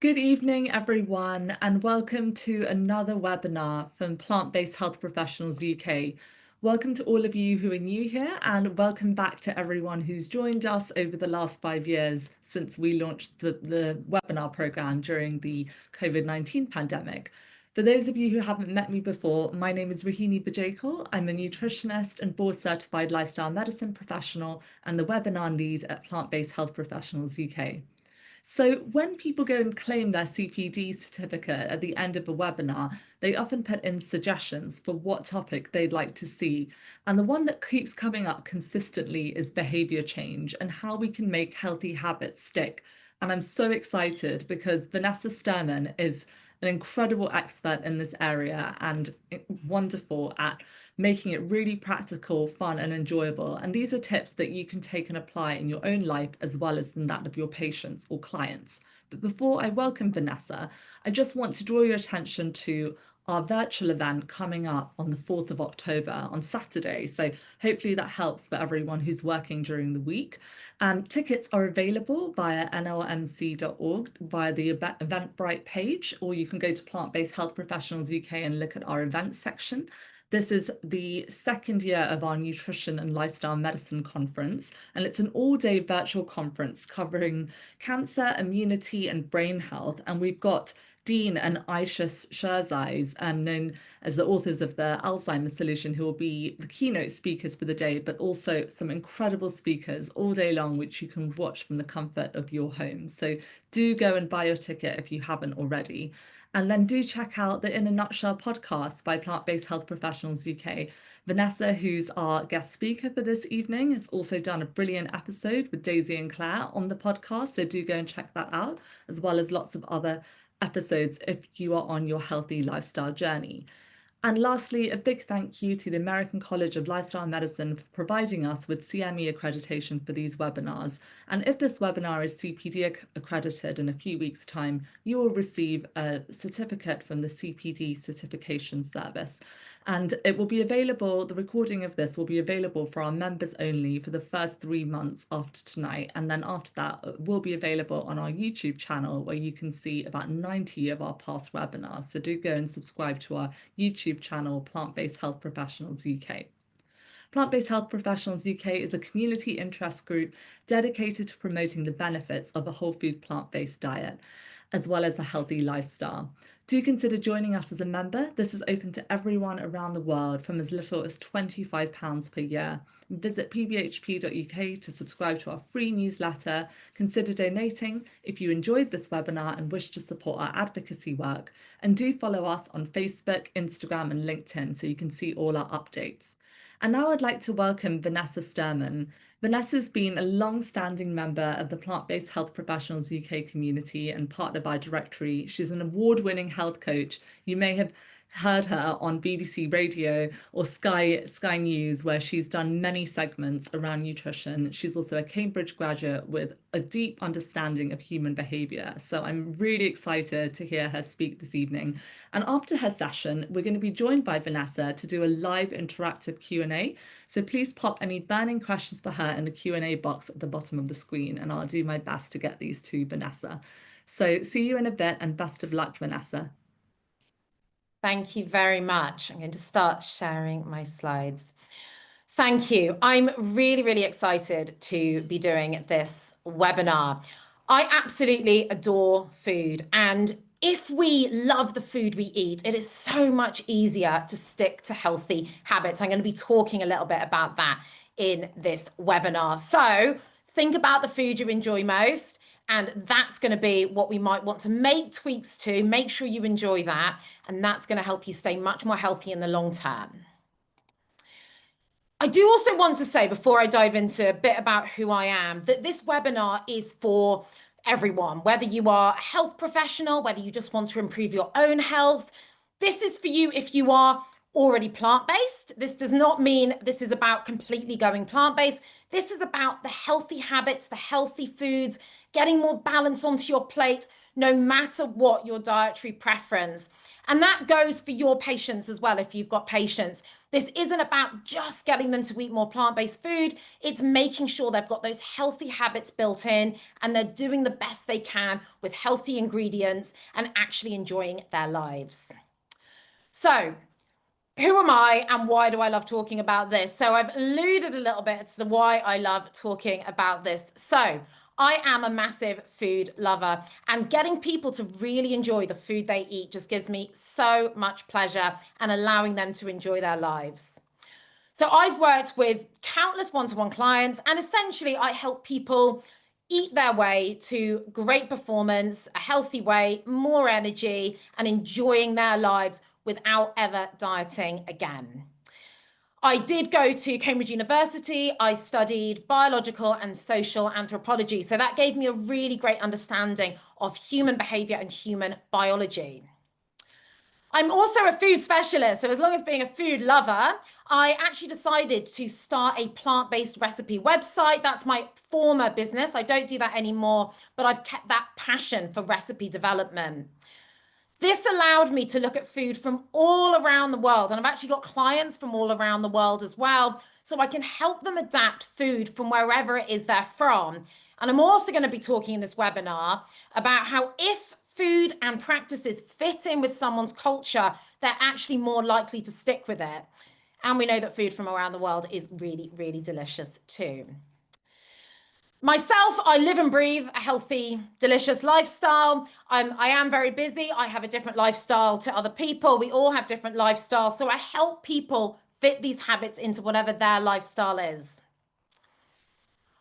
Good evening, everyone, and welcome to another webinar from Plant-Based Health Professionals UK. Welcome to all of you who are new here, and welcome back to everyone who's joined us over the last 5 years since we launched the webinar program during the COVID-19 pandemic. For those of you who haven't met me before, my name is Rahini Bajekal. I'm a nutritionist and board-certified lifestyle medicine professional and the webinar lead at Plant-Based Health Professionals UK. So when people go and claim their CPD certificate at the end of a webinar, they often put in suggestions for what topic they'd like to see. And the one that keeps coming up consistently is behavior change and how we can make healthy habits stick. And I'm so excited because Vanessa Sturman is an incredible expert in this area and wonderful at making it really practical, fun, and enjoyable. And these are tips that you can take and apply in your own life as well as in that of your patients or clients. But before I welcome Vanessa, I just want to draw your attention to our virtual event coming up on the 4th of October on Saturday. So hopefully that helps for everyone who's working during the week. Tickets are available via nlmc.org via the Eventbrite page, or you can go to Plant-Based Health Professionals UK and look at our events section. This is the second year of our Nutrition and Lifestyle Medicine Conference, and it's an all-day virtual conference covering cancer, immunity, and brain health. And we've got Dean and Aisha Sherzais, known as the authors of the Alzheimer's Solution, who will be the keynote speakers for the day, but also some incredible speakers all day long, which you can watch from the comfort of your home. So do go and buy your ticket if you haven't already. And then do check out the In a Nutshell podcast by Plant-Based Health Professionals UK. Vanessa, who's our guest speaker for this evening, has also done a brilliant episode with Daisy and Claire on the podcast. So do go and check that out, as well as lots of other episodes if you are on your healthy lifestyle journey. And lastly, a big thank you to the American College of Lifestyle Medicine for providing us with CME accreditation for these webinars. And if this webinar is CPD accredited in a few weeks' time, you will receive a certificate from the CPD certification service. And it will be available, the recording of this will be available for our members only for the first 3 months after tonight. And then after that, it will be available on our YouTube channel, where you can see about 90 of our past webinars. So do go and subscribe to our YouTube channel, Plant-Based Health Professionals UK. Plant-Based Health Professionals UK is a community interest group dedicated to promoting the benefits of a whole food plant-based diet, as well as a healthy lifestyle. Do consider joining us as a member. This is open to everyone around the world from as little as £25 per year. Visit pbhp.uk to subscribe to our free newsletter. Consider donating if you enjoyed this webinar and wish to support our advocacy work. And do follow us on Facebook, Instagram, and LinkedIn so you can see all our updates. And now I'd like to welcome Vanessa Sturman. Vanessa's been a long-standing member of the Plant-Based Health Professionals UK community and part of our directory. She's an award-winning health coach. You may have heard her on BBC Radio or Sky News, where she's done many segments around nutrition. She's also a Cambridge graduate with a deep understanding of human behaviour. So I'm really excited to hear her speak this evening. And after her session, we're going to be joined by Vanessa to do a live interactive Q&A. So please pop any burning questions for her in the Q&A box at the bottom of the screen, and I'll do my best to get these to Vanessa. So see you in a bit, and best of luck, Vanessa. Thank you very much. I'm going to start sharing my slides. Thank you. I'm really, really excited to be doing this webinar. I absolutely adore food, and if we love the food we eat, it is so much easier to stick to healthy habits. I'm going to be talking a little bit about that in this webinar. So think about the food you enjoy most, and that's going to be what we might want to make tweaks to. Make sure you enjoy that, and that's going to help you stay much more healthy in the long term. I do also want to say, before I dive into a bit about who I am, that this webinar is for everyone, whether you are a health professional, whether you just want to improve your own health. This is for you if you are already plant-based. This does not mean this is about completely going plant-based. This is about the healthy habits, the healthy foods, getting more balance onto your plate, no matter what your dietary preference. And that goes for your patients as well, if you've got patients, This isn't about just getting them to eat more plant-based food. It's making sure they've got those healthy habits built in and they're doing the best they can with healthy ingredients and actually enjoying their lives. So, who am I and why do I love talking about this? So I've alluded a little bit as to why I love talking about this. So I am a massive food lover, and getting people to really enjoy the food they eat just gives me so much pleasure and allowing them to enjoy their lives. So I've worked with countless one-to-one clients, and essentially I help people eat their way to great performance, a healthy way, more energy, and enjoying their lives without ever dieting again. I did go to Cambridge University. I studied biological and social anthropology. So that gave me a really great understanding of human behavior and human biology. I'm also a food specialist. So as long as being a food lover, I actually decided to start a plant-based recipe website. That's my former business. I don't do that anymore, but I've kept that passion for recipe development. This allowed me to look at food from all around the world. And I've actually got clients from all around the world as well. So I can help them adapt food from wherever it is they're from. And I'm also going to be talking in this webinar about how if food and practices fit in with someone's culture, they're actually more likely to stick with it. And we know that food from around the world is really, really delicious too. Myself, I live and breathe a healthy, delicious lifestyle. I am very busy. I have a different lifestyle to other people. We all have different lifestyles. So I help people fit these habits into whatever their lifestyle is.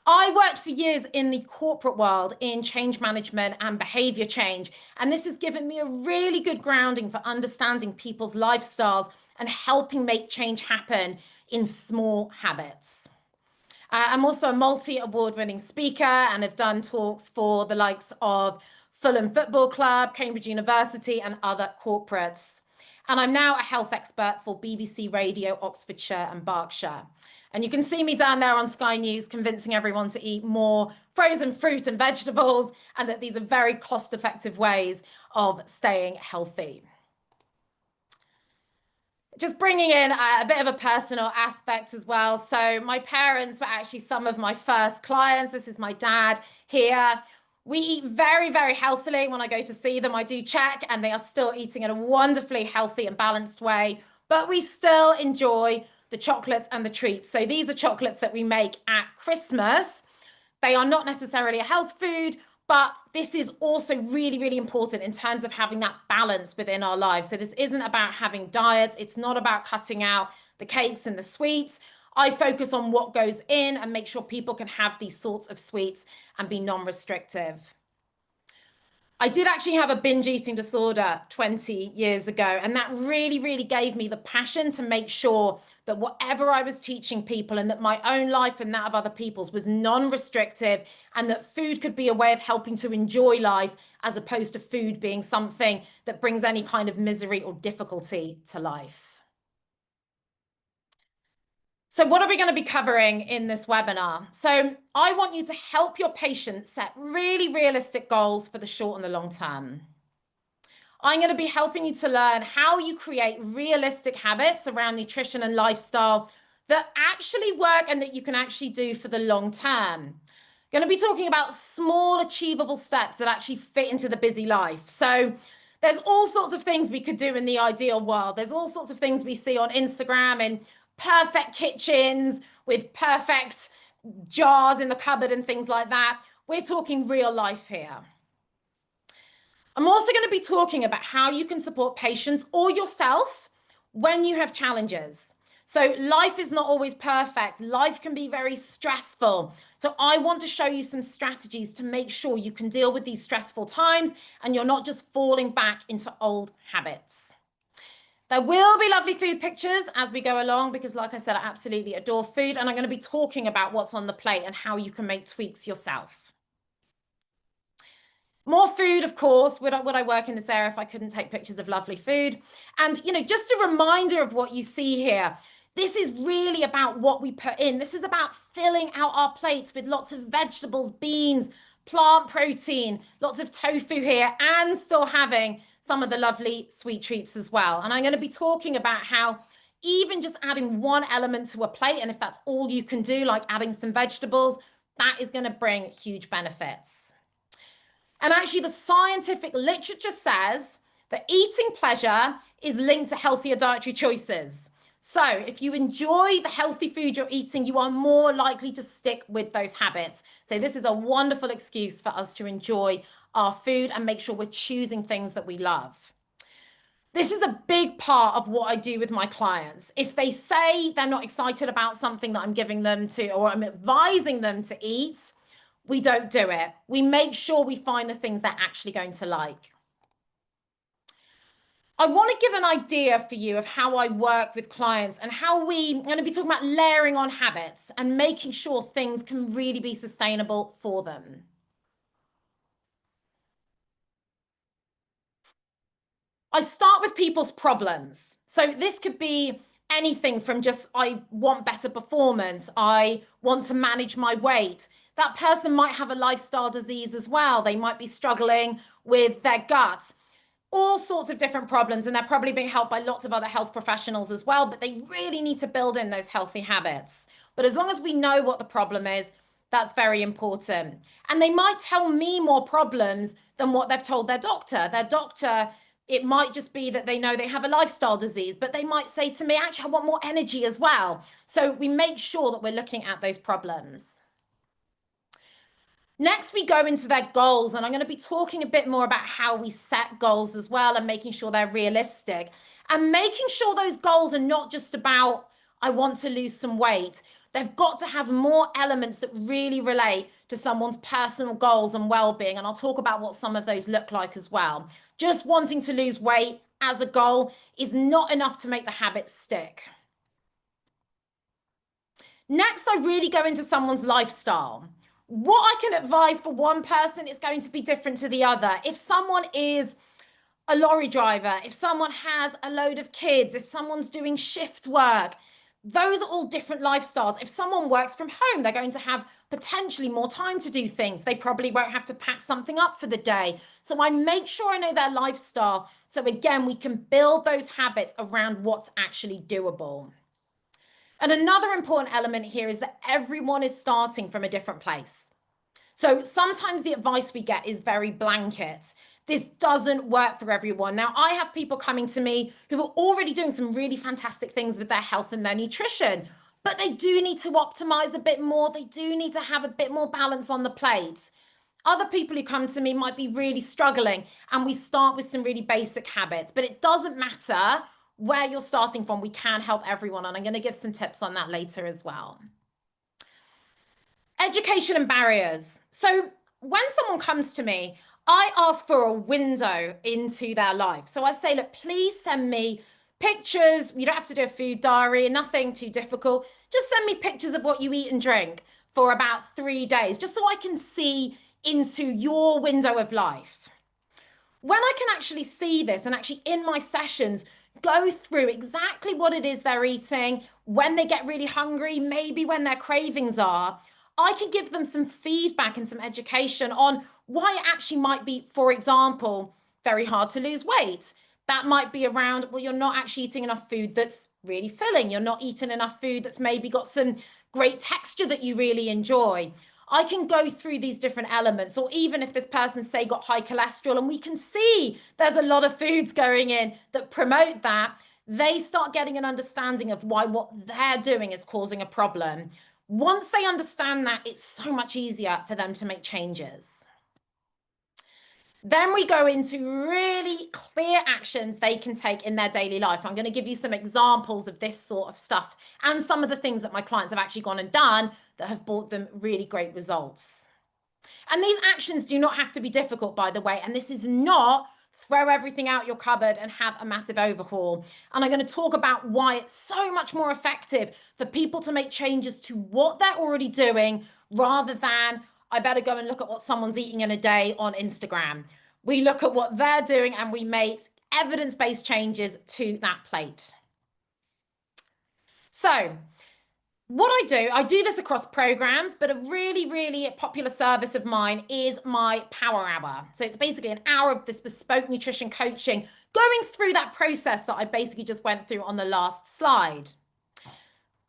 I worked for years in the corporate world in change management and behavior change. And this has given me a really good grounding for understanding people's lifestyles and helping make change happen in small habits. I'm also a multi-award-winning speaker and have done talks for the likes of Fulham Football Club, Cambridge University, and other corporates. And I'm now a health expert for BBC Radio, Oxfordshire and Berkshire. And you can see me down there on Sky News convincing everyone to eat more frozen fruit and vegetables, and that these are very cost-effective ways of staying healthy. Just bringing in a bit of a personal aspect as well. So my parents were actually some of my first clients. This is my dad here. We eat very, very healthily. When I go to see them, I do check, and they are still eating in a wonderfully healthy and balanced way. But we still enjoy the chocolates and the treats. So these are chocolates that we make at Christmas. They are not necessarily a health food, but this is also really, really important in terms of having that balance within our lives. So this isn't about having diets. It's not about cutting out the cakes and the sweets. I focus on what goes in and make sure people can have these sorts of sweets and be non-restrictive. I did actually have a binge eating disorder 20 years ago, and that really, really gave me the passion to make sure that whatever I was teaching people and that my own life and that of other people's was non-restrictive, and that food could be a way of helping to enjoy life as opposed to food being something that brings any kind of misery or difficulty to life. So what are we going to be covering in this webinar? So I want you to help your patients set really realistic goals for the short and the long term. I'm going to be helping you to learn how you create realistic habits around nutrition and lifestyle that actually work and that you can actually do for the long term. Going to be talking about small achievable steps that actually fit into the busy life. So there's all sorts of things we could do in the ideal world. There's all sorts of things we see on Instagram and perfect kitchens with perfect jars in the cupboard and things like that. We're talking real life here. I'm also going to be talking about how you can support patients or yourself when you have challenges. So life is not always perfect. Life can be very stressful. So I want to show you some strategies to make sure you can deal with these stressful times and you're not just falling back into old habits. There will be lovely food pictures as we go along because, like I said, I absolutely adore food, and I'm going to be talking about what's on the plate and how you can make tweaks yourself. More food, of course. Would I work in this area if I couldn't take pictures of lovely food? And, just a reminder of what you see here. This is really about what we put in. This is about filling out our plates with lots of vegetables, beans, plant protein, lots of tofu here, and still having some of the lovely sweet treats as well. And I'm going to be talking about how even just adding one element to a plate, and if that's all you can do, like adding some vegetables, that is going to bring huge benefits. And actually, the scientific literature says that eating pleasure is linked to healthier dietary choices. So if you enjoy the healthy food you're eating, you are more likely to stick with those habits. So this is a wonderful excuse for us to enjoy our food and make sure we're choosing things that we love. This is a big part of what I do with my clients. If they say they're not excited about something that I'm giving them to, or I'm advising them to eat, we don't do it. We make sure we find the things they're actually going to like. I want to give an idea for you of how I work with clients and how I'm going to be talking about layering on habits and making sure things can really be sustainable for them. I start with people's problems. So this could be anything from just, I want better performance. I want to manage my weight. That person might have a lifestyle disease as well. They might be struggling with their gut. All sorts of different problems, and they're probably being helped by lots of other health professionals as well, but they really need to build in those healthy habits. But as long as we know what the problem is, that's very important. And they might tell me more problems than what they've told their doctor. Their doctor, it might just be that they know they have a lifestyle disease, but they might say to me, actually, I want more energy as well. So we make sure that we're looking at those problems. Next, we go into their goals, and I'm going to be talking a bit more about how we set goals as well and making sure they're realistic and making sure those goals are not just about, I want to lose some weight. They've got to have more elements that really relate to someone's personal goals and well-being. And I'll talk about what some of those look like as well. Just wanting to lose weight as a goal is not enough to make the habit stick. Next, I really go into someone's lifestyle. What I can advise for one person is going to be different to the other. If someone is a lorry driver, if someone has a load of kids, if someone's doing shift work, those are all different lifestyles. If someone works from home, they're going to have potentially more time to do things. They probably won't have to pack something up for the day. So I make sure I know their lifestyle. So again, we can build those habits around what's actually doable. And another important element here is that everyone is starting from a different place. So sometimes the advice we get is very blanket. This doesn't work for everyone. Now, I have people coming to me who are already doing some really fantastic things with their health and their nutrition, but they do need to optimize a bit more. They do need to have a bit more balance on the plate. Other people who come to me might be really struggling, and we start with some really basic habits, but it doesn't matter where you're starting from. We can help everyone, and I'm going to give some tips on that later as well. Education and barriers. So when someone comes to me, I ask for a window into their life. So I say, look, please send me pictures. You don't have to do a food diary, nothing too difficult. Just send me pictures of what you eat and drink for about 3 days, just so I can see into your window of life. When I can actually see this and actually in my sessions go through exactly what it is they're eating, when they get really hungry, maybe when their cravings are, I can give them some feedback and some education on why it actually might be, for example, very hard to lose weight. That might be around, well, you're not actually eating enough food that's really filling. You're not eating enough food that's maybe got some great texture that you really enjoy. I can go through these different elements, or even if this person, say, got high cholesterol and we can see there's a lot of foods going in that promote that, they start getting an understanding of why what they're doing is causing a problem. Once they understand that, it's so much easier for them to make changes. Then we go into really clear actions they can take in their daily life. I'm going to give you some examples of this sort of stuff and some of the things that my clients have actually gone and done that have brought them really great results. And these actions do not have to be difficult, by the way. And this is not throw everything out your cupboard and have a massive overhaul. And I'm going to talk about why it's so much more effective for people to make changes to what they're already doing rather than, I better go and look at what someone's eating in a day on Instagram. We look at what they're doing and we make evidence-based changes to that plate. So what I do this across programs, but a really, really popular service of mine is my Power Hour. So it's basically an hour of this bespoke nutrition coaching going through that process that I basically just went through on the last slide.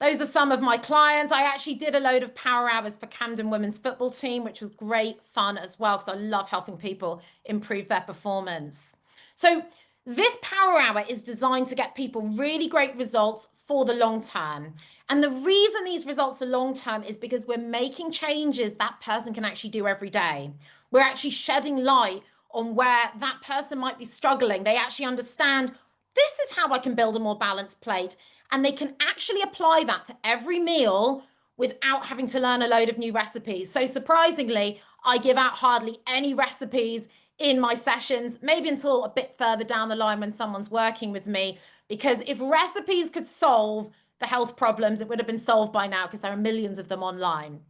Those are some of my clients. I actually did a load of power hours for Camden women's football team, which was great fun as well, because I love helping people improve their performance. So this power hour is designed to get people really great results for the long term. And the reason these results are long term is because we're making changes that person can actually do every day. We're actually shedding light on where that person might be struggling. They actually understand, this is how I can build a more balanced plate. And they can actually apply that to every meal without having to learn a load of new recipes. So surprisingly, I give out hardly any recipes in my sessions, maybe until a bit further down the line when someone's working with me, because if recipes could solve the health problems, it would have been solved by now, because there are millions of them online.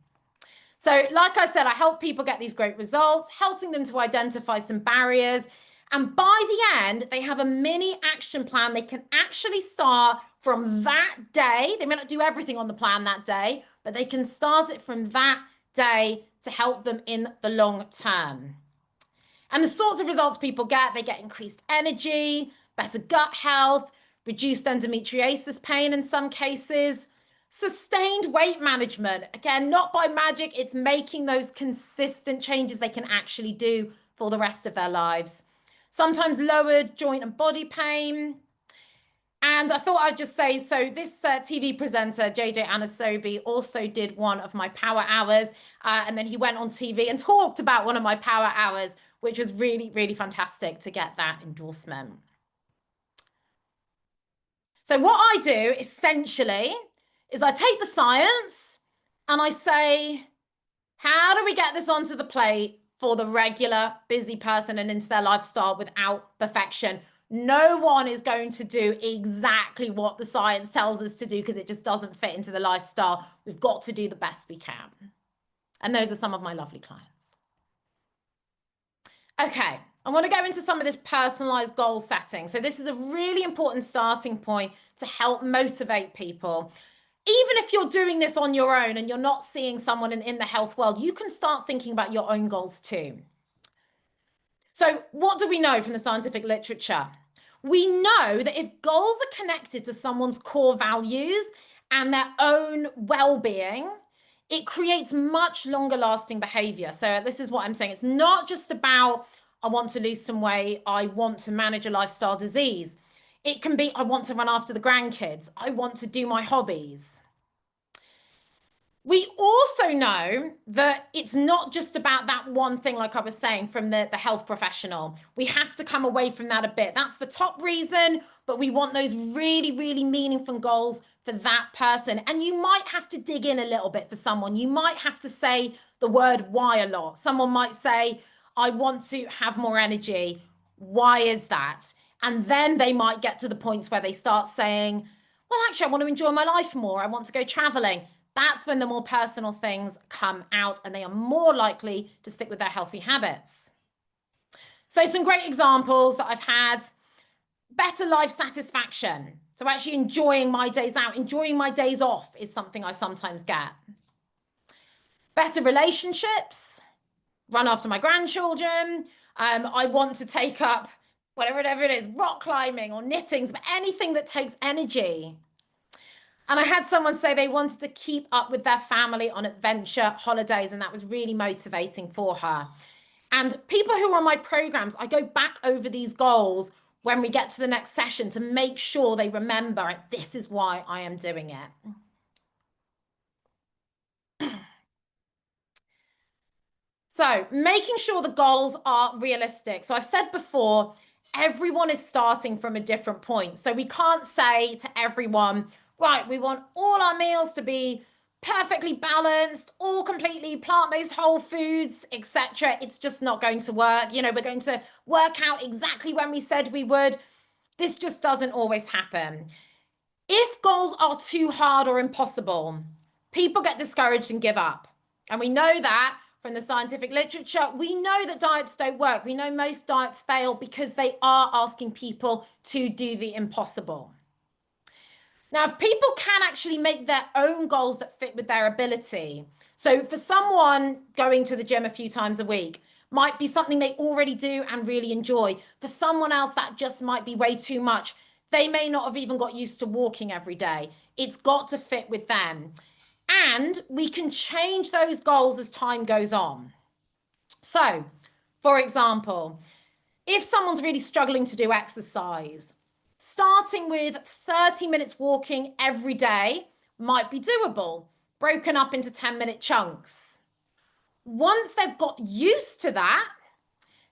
So like I said, I help people get these great results, helping them to identify some barriers. And by the end, they have a mini action plan they can actually start from that day. They may not do everything on the plan that day, but they can start it from that day to help them in the long term. And the sorts of results people get, they get increased energy, better gut health, reduced endometriosis pain in some cases, sustained weight management. Again, not by magic, it's making those consistent changes they can actually do for the rest of their lives. Sometimes lowered joint and body pain. And I thought I'd just say, so this TV presenter, JJ Anasobi, also did one of my power hours. And then he went on TV and talked about one of my power hours, which was really, really fantastic to get that endorsement. So what I do essentially is I take the science and I say, how do we get this onto the plate for the regular busy person and into their lifestyle without perfection? No one is going to do exactly what the science tells us to do because it just doesn't fit into the lifestyle. We've got to do the best we can. And those are some of my lovely clients. Okay, I want to go into some of this personalized goal setting. So this is a really important starting point to help motivate people. Even if you're doing this on your own and you're not seeing someone in the health world, you can start thinking about your own goals too. So what do we know from the scientific literature? We know that if goals are connected to someone's core values and their own well-being, it creates much longer lasting behavior. So this is what I'm saying. It's not just about, I want to lose some weight, I want to manage a lifestyle disease. It can be, I want to run after the grandkids, I want to do my hobbies. We also know that it's not just about that one thing, like I was saying, from the health professional. We have to come away from that a bit. That's the top reason, but we want those really, really meaningful goals for that person. And you might have to dig in a little bit for someone. You might have to say the word why a lot. Someone might say, I want to have more energy. Why is that? And then they might get to the points where they start saying, well, actually, I want to enjoy my life more. I want to go traveling. That's when the more personal things come out and they are more likely to stick with their healthy habits. So some great examples that I've had: better life satisfaction. So actually enjoying my days out, enjoying my days off is something I sometimes get. Better relationships, run after my grandchildren. I want to take up whatever it is, rock climbing or knitting, but anything that takes energy. And I had someone say they wanted to keep up with their family on adventure holidays, and that was really motivating for her. And people who are on my programs, I go back over these goals when we get to the next session to make sure they remember, this is why I am doing it. So making sure the goals are realistic. So I've said before, everyone is starting from a different point. So we can't say to everyone, right, we want all our meals to be perfectly balanced, all completely plant-based whole foods, etc. It's just not going to work. You know, we're going to work out exactly when we said we would. This just doesn't always happen. If goals are too hard or impossible, people get discouraged and give up. And we know that from the scientific literature. We know that diets don't work. We know most diets fail because they are asking people to do the impossible. Now, if people can actually make their own goals that fit with their ability. So for someone going to the gym a few times a week might be something they already do and really enjoy. For someone else, that just might be way too much. They may not have even got used to walking every day. It's got to fit with them. And we can change those goals as time goes on. So, for example, if someone's really struggling to do exercise, starting with 30 minutes walking every day might be doable, broken up into 10-minute chunks. Once they've got used to that,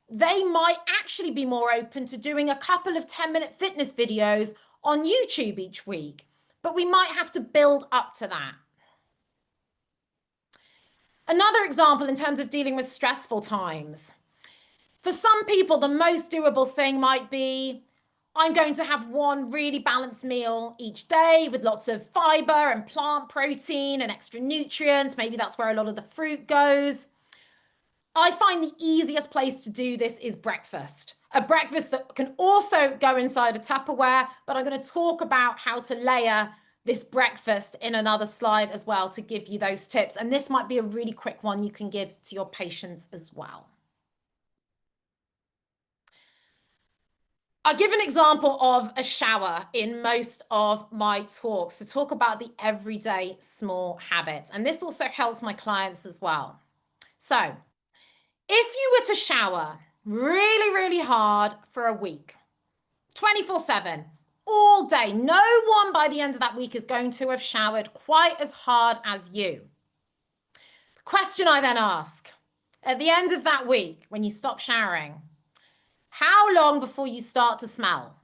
they might actually be more open to doing a couple of 10-minute fitness videos on YouTube each week, but we might have to build up to that. Another example in terms of dealing with stressful times. For some people, the most doable thing might be, I'm going to have one really balanced meal each day with lots of fiber and plant protein and extra nutrients. Maybe that's where a lot of the fruit goes. I find the easiest place to do this is breakfast. A breakfast that can also go inside a Tupperware, but I'm going to talk about how to layer this breakfast in another slide as well to give you those tips. And this might be a really quick one you can give to your patients as well. I'll give an example of a shower in most of my talks to talk about the everyday small habits. And this also helps my clients as well. So if you were to shower really, really hard for a week, 24/7, all day, no one by the end of that week is going to have showered quite as hard as you. The question I then ask, at the end of that week, when you stop showering, how long before you start to smell?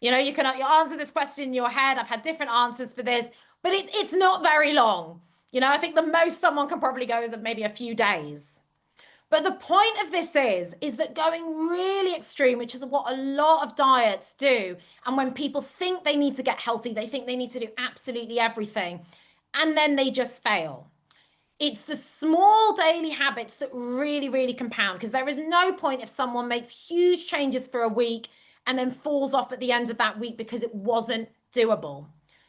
You know, you answer this question in your head. I've had different answers for this, but it's not very long. You know, I think the most someone can probably go is maybe a few days. But the point of this is that going really extreme, which is what a lot of diets do, and when people think they need to get healthy, they think they need to do absolutely everything, and then they just fail. It's the small daily habits that really, really compound, because there is no point if someone makes huge changes for a week and then falls off at the end of that week because it wasn't doable.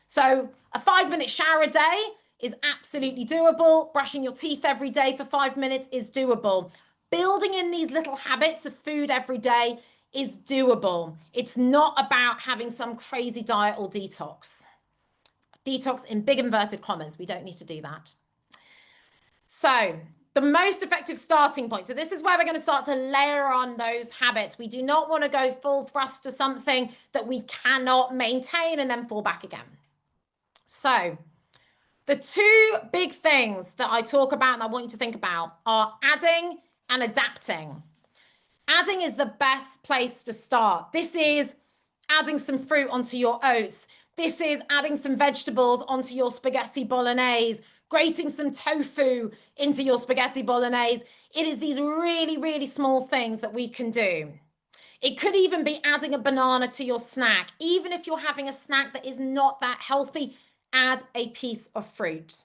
So a 5-minute shower a day is absolutely doable. Brushing your teeth every day for 5 minutes is doable. Building in these little habits of food every day is doable. It's not about having some crazy diet or detox. Detox in big inverted commas. We don't need to do that. So the most effective starting point. So this is where we're going to start to layer on those habits. We do not want to go full thrust to something that we cannot maintain and then fall back again. So the two big things that I talk about and I want you to think about are adding and adapting. Adding is the best place to start. This is adding some fruit onto your oats. This is adding some vegetables onto your spaghetti bolognese, grating some tofu into your spaghetti bolognese. It is these really, really small things that we can do. It could even be adding a banana to your snack. Even if you're having a snack that is not that healthy, add a piece of fruit.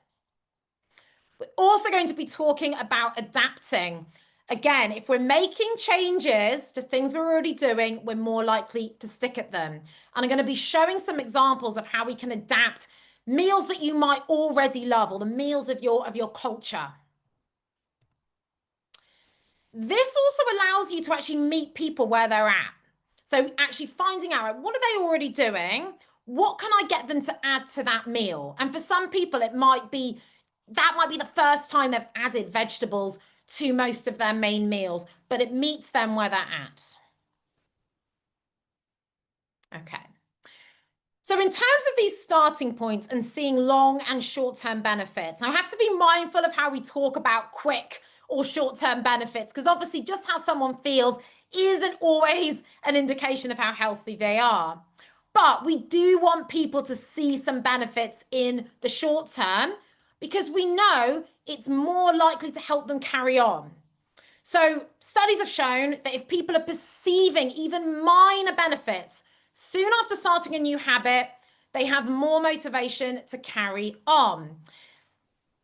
We're also going to be talking about adapting. Again, if we're making changes to things we're already doing, we're more likely to stick at them. And I'm going to be showing some examples of how we can adapt meals that you might already love, or the meals of your culture. This also allows you to actually meet people where they're at. So actually finding out, what are they already doing? What can I get them to add to that meal? And for some people, that might be the first time they've added vegetables to most of their main meals, but it meets them where they're at. Okay. So in terms of these starting points and seeing long and short-term benefits, I have to be mindful of how we talk about quick or short-term benefits, because obviously just how someone feels isn't always an indication of how healthy they are. But we do want people to see some benefits in the short term, because we know it's more likely to help them carry on. So studies have shown that if people are perceiving even minor benefits soon after starting a new habit, they have more motivation to carry on.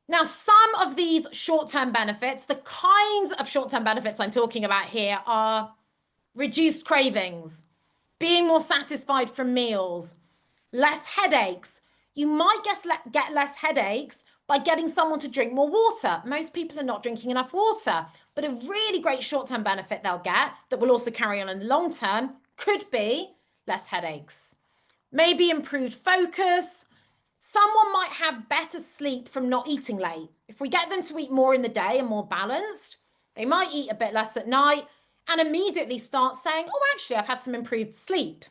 Now, some of these short-term benefits, the kinds of short-term benefits I'm talking about here, are reduced cravings, being more satisfied from meals, less headaches. You might get less headaches, by getting someone to drink more water. Most people are not drinking enough water, but a really great short-term benefit they'll get that will also carry on in the long term could be less headaches, maybe improved focus. Someone might have better sleep from not eating late. If we get them to eat more in the day and more balanced, they might eat a bit less at night and immediately start saying, oh, actually, I've had some improved sleep.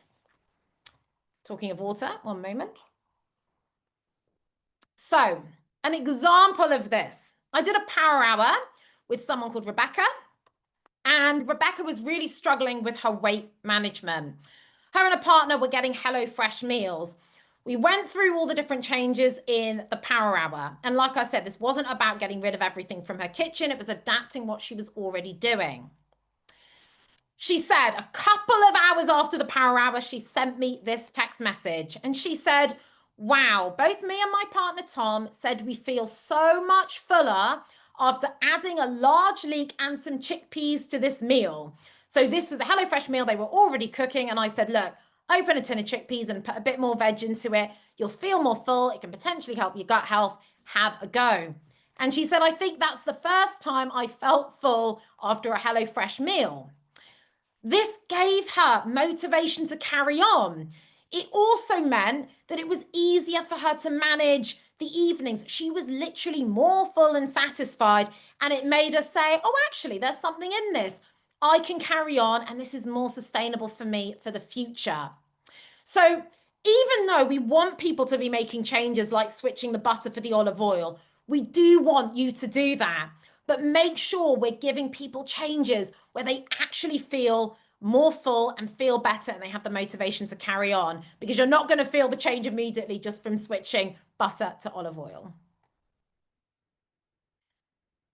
Talking of water, one moment. So, an example of this, I did a power hour with someone called Rebecca, and Rebecca was really struggling with her weight management. Her and her partner were getting HelloFresh meals. We went through all the different changes in the power hour. And like I said, this wasn't about getting rid of everything from her kitchen. It was adapting what she was already doing. She said a couple of hours after the power hour, she sent me this text message. And she said, wow, both me and my partner, Tom, said we feel so much fuller after adding a large leek and some chickpeas to this meal. So this was a HelloFresh meal they were already cooking. And I said, look, open a tin of chickpeas and put a bit more veg into it. You'll feel more full. It can potentially help your gut health. Have a go. And she said, I think that's the first time I felt full after a HelloFresh meal. This gave her motivation to carry on. It also meant that it was easier for her to manage the evenings. She was literally more full and satisfied, and it made her say, oh, actually, there's something in this. I can carry on, and this is more sustainable for me for the future. So even though we want people to be making changes like switching the butter for the olive oil, we do want you to do that. But make sure we're giving people changes where they actually feel more full and feel better and they have the motivation to carry on, because you're not going to feel the change immediately just from switching butter to olive oil.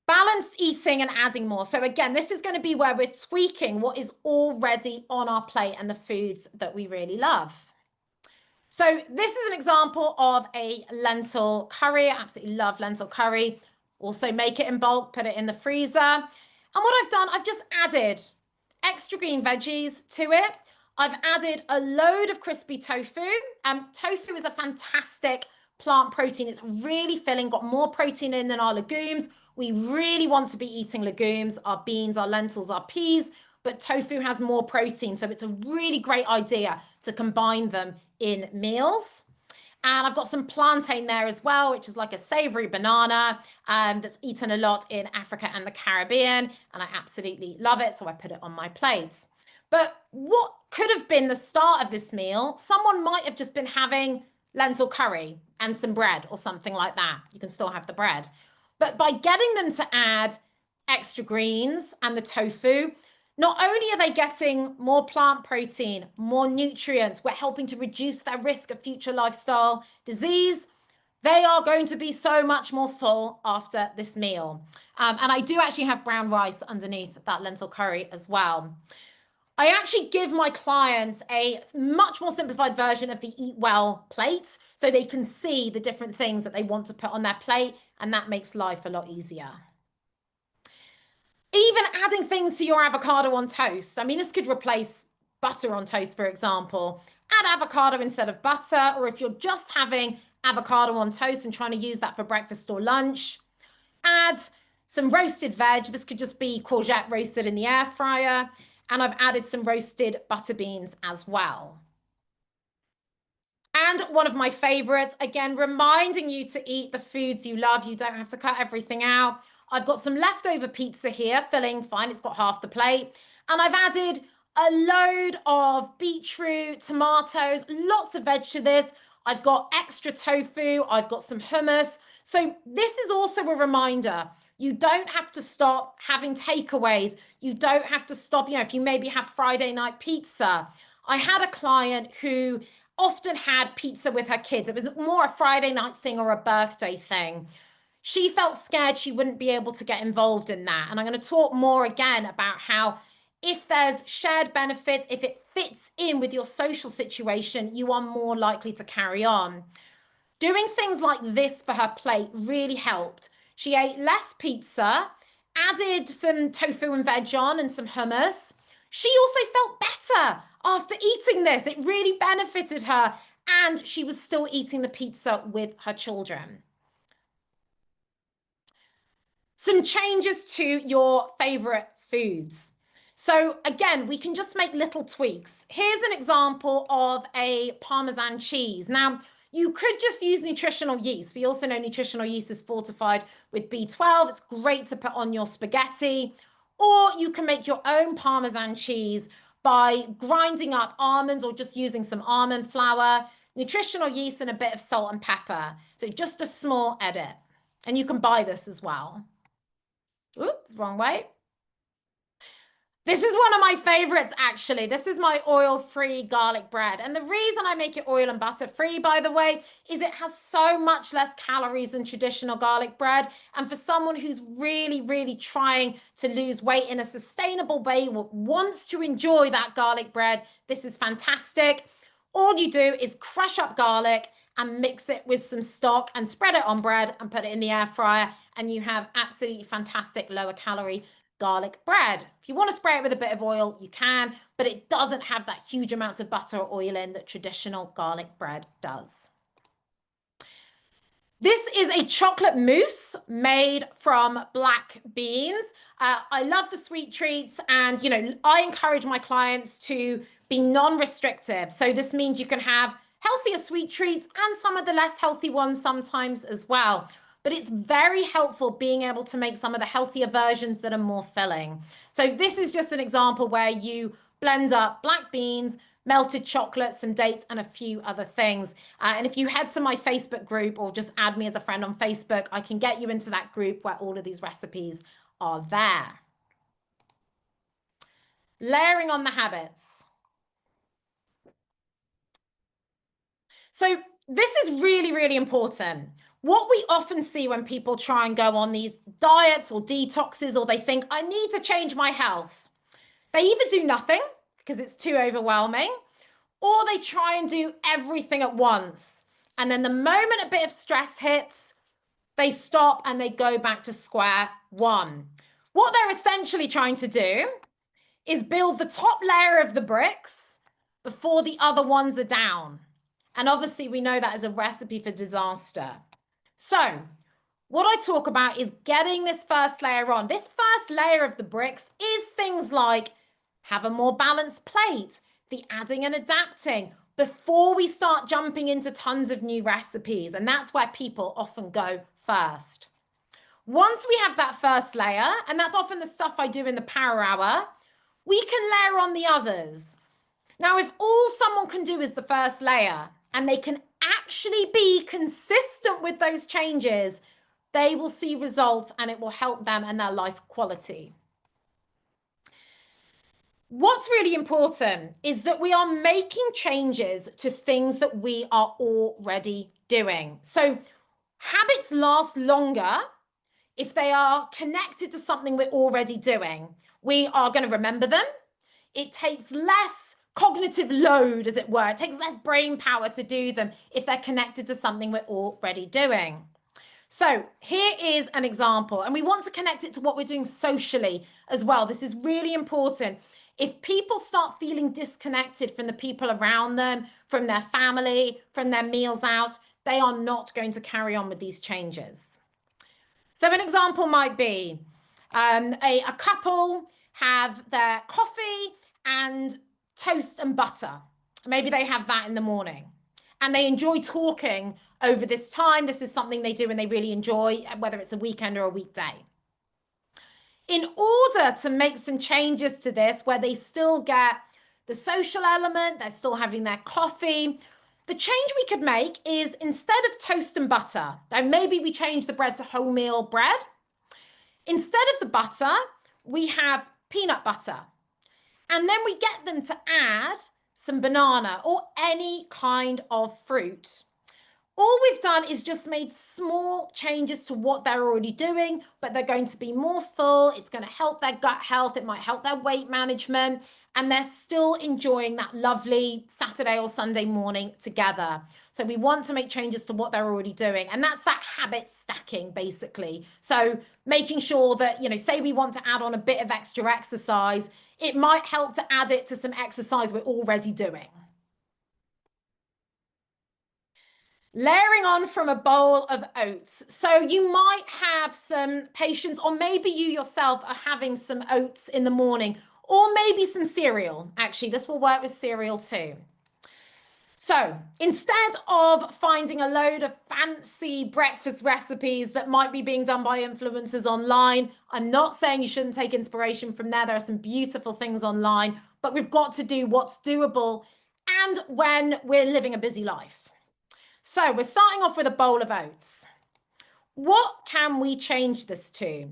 Balanced eating and adding more. So again, this is going to be where we're tweaking what is already on our plate and the foods that we really love. So this is an example of a lentil curry. I absolutely love lentil curry. Also make it in bulk, put it in the freezer. And what I've done, I've just added extra green veggies to it. I've added a load of crispy tofu. Tofu is a fantastic plant protein. It's really filling, got more protein in than our legumes. We really want to be eating legumes, our beans, our lentils, our peas, but tofu has more protein. So it's a really great idea to combine them in meals. And I've got some plantain there as well, which is like a savory banana that's eaten a lot in Africa and the Caribbean. And I absolutely love it. So I put it on my plate. But what could have been the start of this meal, someone might have just been having lentil curry and some bread or something like that. You can still have the bread. But by getting them to add extra greens and the tofu, not only are they getting more plant protein, more nutrients, we're helping to reduce their risk of future lifestyle disease. They are going to be so much more full after this meal. And I do actually have brown rice underneath that lentil curry as well. I actually give my clients a much more simplified version of the Eat Well plate so they can see the different things that they want to put on their plate, and that makes life a lot easier. Even adding things to your avocado on toast. I mean, this could replace butter on toast, for example. Add avocado instead of butter, or if you're just having avocado on toast and trying to use that for breakfast or lunch, add some roasted veg. This could just be courgette roasted in the air fryer. And I've added some roasted butter beans as well. And one of my favorites, again, reminding you to eat the foods you love. You don't have to cut everything out. I've got some leftover pizza here, filling fine. It's got half the plate. And I've added a load of beetroot, tomatoes, lots of veg to this. I've got extra tofu. I've got some hummus. So this is also a reminder. You don't have to stop having takeaways. You don't have to stop, if you maybe have Friday night pizza. I had a client who often had pizza with her kids. It was more a Friday night thing or a birthday thing. She felt scared she wouldn't be able to get involved in that. And I'm going to talk more again about how if there's shared benefits, if it fits in with your social situation, you are more likely to carry on. Doing things like this for her plate really helped. She ate less pizza, added some tofu and veg on and some hummus. She also felt better after eating this. It really benefited her, and she was still eating the pizza with her children. Some changes to your favorite foods. So again, we can just make little tweaks. Here's an example of a Parmesan cheese. Now, you could just use nutritional yeast. We also know nutritional yeast is fortified with B12. It's great to put on your spaghetti. Or you can make your own Parmesan cheese by grinding up almonds or just using some almond flour, nutritional yeast, and a bit of salt and pepper. So just a small edit. And you can buy this as well. Oops, wrong way. This is one of my favorites, actually. This is my oil-free garlic bread. And the reason I make it oil and butter-free, by the way, is it has so much less calories than traditional garlic bread. And for someone who's really, really trying to lose weight in a sustainable way, wants to enjoy that garlic bread, this is fantastic. All you do is crush up garlic and mix it with some stock and spread it on bread and put it in the air fryer. And you have absolutely fantastic lower calorie garlic bread. If you want to spray it with a bit of oil, you can, but it doesn't have that huge amounts of butter or oil in that traditional garlic bread does. This is a chocolate mousse made from black beans. I love the sweet treats, and I encourage my clients to be non-restrictive. So this means you can have healthier sweet treats and some of the less healthy ones sometimes as well. But it's very helpful being able to make some of the healthier versions that are more filling. So this is just an example where you blend up black beans, melted chocolate, some dates, and a few other things. And if you head to my Facebook group or just add me as a friend on Facebook, I can get you into that group where all of these recipes are there. Layering on the habits. So this is really, really important. What we often see when people try and go on these diets or detoxes, or they think, I need to change my health, they either do nothing because it's too overwhelming, or they try and do everything at once. And then the moment a bit of stress hits, they stop and they go back to square one. What they're essentially trying to do is build the top layer of the bricks before the other ones are down. And obviously we know that is a recipe for disaster. So what I talk about is getting this first layer on. This first layer of the bricks is things like have a more balanced plate, the adding and adapting before we start jumping into tons of new recipes. And that's where people often go first. Once we have that first layer, and that's often the stuff I do in the power hour, we can layer on the others. Now, if all someone can do is the first layer and they can actually be consistent with those changes, they will see results and it will help them and their life quality. What's really important is that we are making changes to things that we are already doing. So habits last longer if they are connected to something we're already doing. We are going to remember them. It takes less cognitive load, as it were. It takes less brain power to do them if they're connected to something we're already doing. So here is an example, and we want to connect it to what we're doing socially as well. This is really important. If people start feeling disconnected from the people around them, from their family, from their meals out, they are not going to carry on with these changes. So an example might be a couple have their coffee and toast and butter. Maybe they have that in the morning and they enjoy talking over this time. This is something they do and they really enjoy, whether it's a weekend or a weekday. In order to make some changes to this, where they still get the social element, they're still having their coffee, the change we could make is instead of toast and butter, and maybe we change the bread to wholemeal bread. Instead of the butter, we have peanut butter. And then we get them to add some banana or any kind of fruit. All we've done is just made small changes to what they're already doing, but they're going to be more full. It's going to help their gut health. It might help their weight management, and they're still enjoying that lovely Saturday or Sunday morning together. So we want to make changes to what they're already doing. And that's that habit stacking, basically. So making sure that, say we want to add on a bit of extra exercise, it might help to add it to some exercise we're already doing. Layering on from a bowl of oats. So you might have some patients, or maybe you yourself are having some oats in the morning, or maybe some cereal. Actually, this will work with cereal too. So instead of finding a load of fancy breakfast recipes that might be being done by influencers online, I'm not saying you shouldn't take inspiration from there. There are some beautiful things online, but we've got to do what's doable and when we're living a busy life. So we're starting off with a bowl of oats. What can we change this to?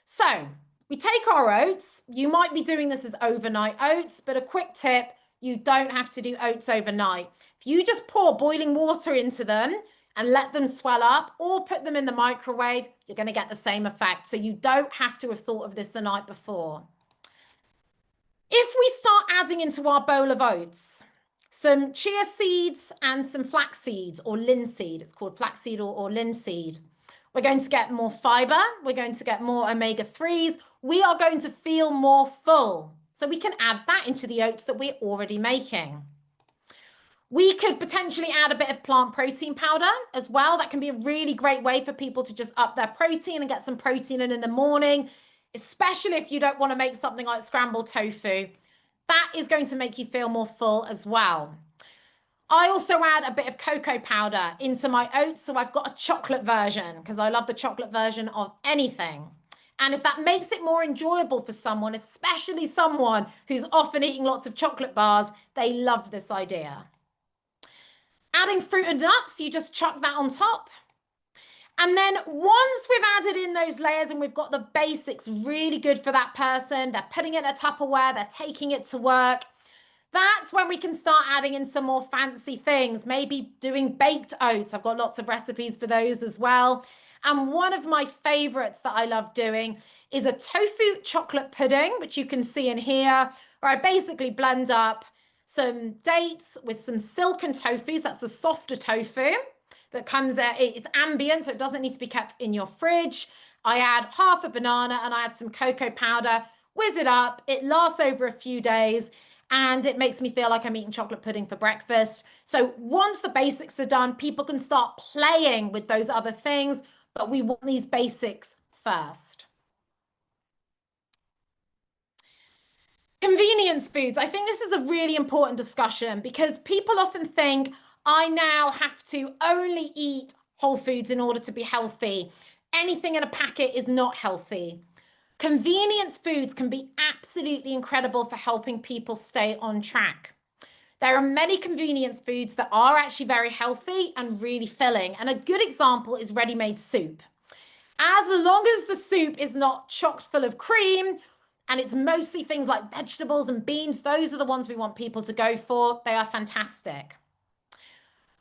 So we take our oats. You might be doing this as overnight oats, but a quick tip, you don't have to do oats overnight. If you just pour boiling water into them and let them swell up or put them in the microwave, you're going to get the same effect. So you don't have to have thought of this the night before. If we start adding into our bowl of oats, some chia seeds and some flax seeds or linseed, it's called flaxseed or linseed, we're going to get more fiber. We're going to get more omega-3s. We are going to feel more full. So we can add that into the oats that we're already making. We could potentially add a bit of plant protein powder as well. That can be a really great way for people to just up their protein and get some protein in the morning, especially if you don't want to make something like scrambled tofu. That is going to make you feel more full as well. I also add a bit of cocoa powder into my oats, so I've got a chocolate version because I love the chocolate version of anything. And if that makes it more enjoyable for someone, especially someone who's often eating lots of chocolate bars, they love this idea. Adding fruit and nuts, you just chuck that on top. And then once we've added in those layers and we've got the basics really good for that person, they're putting it in a Tupperware, they're taking it to work, that's when we can start adding in some more fancy things, maybe doing baked oats. I've got lots of recipes for those as well. And one of my favorites that I love doing is a tofu chocolate pudding, which you can see in here, where I basically blend up some dates with some silken tofu. So that's the softer tofu that comes out. It's ambient, so it doesn't need to be kept in your fridge. I add half a banana and I add some cocoa powder, whiz it up. It lasts over a few days. And it makes me feel like I'm eating chocolate pudding for breakfast. So once the basics are done, people can start playing with those other things, but we want these basics first. Convenience foods. I think this is a really important discussion because people often think, I now have to only eat whole foods in order to be healthy. Anything in a packet is not healthy. Convenience foods can be absolutely incredible for helping people stay on track. There are many convenience foods that are actually very healthy and really filling. And a good example is ready-made soup. As long as the soup is not chock full of cream and it's mostly things like vegetables and beans, those are the ones we want people to go for. They are fantastic.